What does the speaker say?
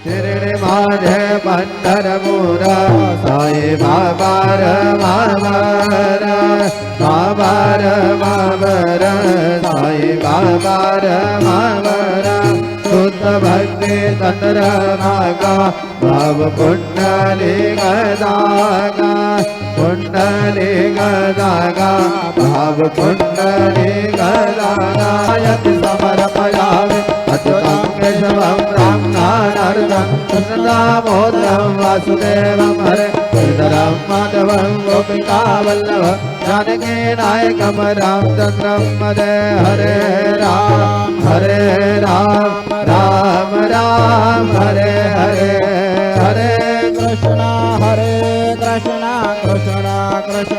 शिरडी माझे पंढरपूर साई बाबा मावर मावर मावर साई बाबा मावर शुद्ध भक्ति तंत्र मागा भाव कुंडली गदागा कुंडली गदागा भाव कुंडली गदागा यति समर्पयामि अच्युतं केशवं रामनारायणं कृष्णदामोदरं वासुदेवं हरे श्रीधरं माधवं गोपिकावल्लभं जानकी नायकं रामचन्द्रं भजे हरे राम राम राम हरे हरे हरे कृष्ण कृष्ण कृष्ण